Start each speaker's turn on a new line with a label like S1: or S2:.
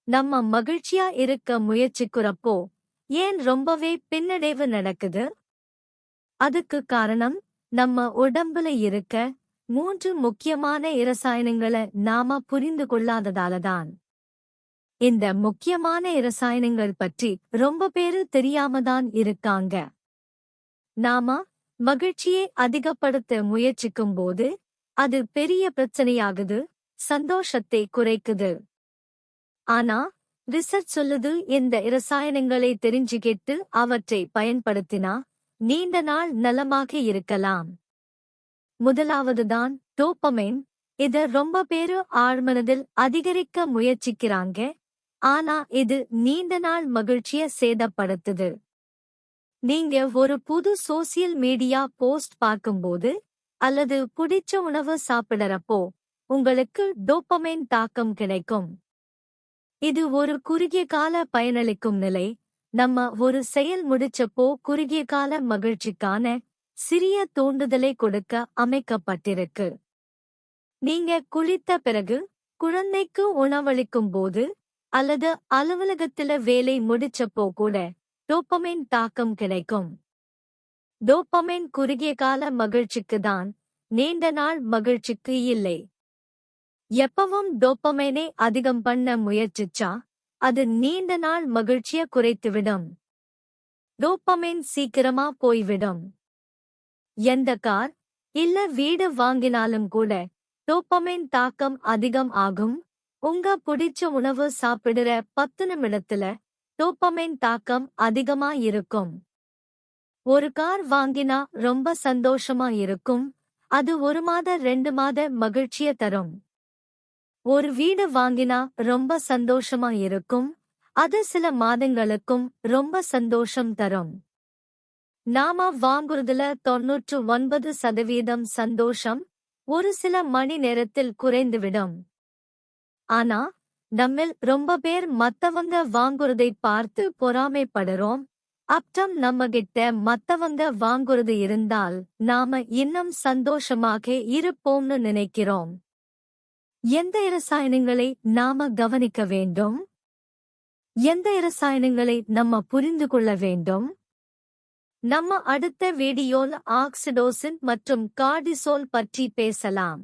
S1: நம்ம மகிழ்ச்சியா இருக்க முயற்சிக்கிறப்போ ஏன் ரொம்பவே பின்னடைவு நடக்குது? அதுக்கு காரணம் நம்ம உடம்புல இருக்க 3 முக்கியமான இரசாயனங்களை நாம புரிந்து கொள்ளாததாலதான். இந்த முக்கியமான இரசாயனங்கள் பற்றி ரொம்ப பேரு தெரியாம தான் இருக்காங்க. நாம மகிழ்ச்சியை அதிகப்படுத்த முயற்சிக்கும்போது அது பெரிய பிரச்சனையாகுது, சந்தோஷத்தை குறைக்குது. ஆனா ரிசர்ச் சொல்லுது இந்த இரசாயனங்களை தெரிஞ்சுக்கிட்டு அவற்றை பயன்படுத்தினா நீண்ட நாள் நலமாக இருக்கலாம். முதலாவதுதான் டோபமைன். இத ரொம்ப பேரு ஆழ்மனதில் அதிகரிக்க முயற்சிக்கிறாங்க. ஆனா இது நீண்ட நாள் மகிழ்ச்சிய சேதப்படுத்துது. நீங்க ஒரு புது சோசியல் மீடியா போஸ்ட் பார்க்கும்போது அல்லது பிடிச்ச உணவு சாப்பிடறப்போ உங்களுக்கு டோபமைன் தாக்கம் கிடைக்கும். இது ஒரு குறுகிய கால பயனளிக்கும் நிலை. நம்ம ஒரு செயல் முடிச்சப்போ குறுகிய கால மகிழ்ச்சிக்கான சிறிய தூண்டுதலை கொடுக்க அமைக்கப்பட்டிருக்கு. நீங்க குளித்த பிறகு, குழந்தைக்கு உணவளிக்கும் போது அல்லது அலுவலகத்தில வேலை முடிச்சப்போ கூட டோபமைன் தாக்கம் கிடைக்கும். டோபமைன் குறுகிய கால மகிழ்ச்சிக்கு தான், நீண்ட நாள் மகிழ்ச்சிக்கு இல்லை. எப்பவும் டோபமைனை அதிகம் பண்ண முயற்சிச்சா அது நீண்ட நாள் மகிழ்ச்சிய குறைத்துவிடும். டோபமைன் சீக்கிரமா போய்விடும். எந்த கார் இல்ல வீடு வாங்கினாலும் கூட டோபமைன் தாக்கம் அதிகம் ஆகும். உங்க பிடிச்ச உணவு சாப்பிடுற 10 நிமிடத்துல டோபமைன் தாக்கம் அதிகமா இருக்கும். ஒரு கார் வாங்கினா ரொம்ப சந்தோஷமா இருக்கும். அது 1 மாத 2 மாத மகிழ்ச்சிய தரும். ஒரு வீடு வாங்கினா ரொம்ப சந்தோஷமா இருக்கும். அது சில மாதங்களுக்கும் ரொம்ப சந்தோஷம் தரும். நாம வாங்குறதுல 99% சந்தோஷம் ஒரு சில மணி நேரத்தில் குறைந்துவிடும். ஆனா நம்மில் ரொம்ப பேர் மத்தவங்க வாங்குறதை பார்த்து பொறாமைப்படுறோம். அப்புறம் நம்மகிட்ட மத்தவங்க வாங்குறது இருந்தால் நாம இன்னும் சந்தோஷமாக இருப்போம்னு நினைக்கிறோம். எந்த இரசாயனங்களை நாம கவனிக்க வேண்டும்? எந்த இரசாயனங்களை நம்ம புரிந்து கொள்ள வேண்டும்? நம்ம அடுத்த வீடியோல ஆக்சிடோசின் மற்றும் கார்டிசோல் பற்றி பேசலாம்.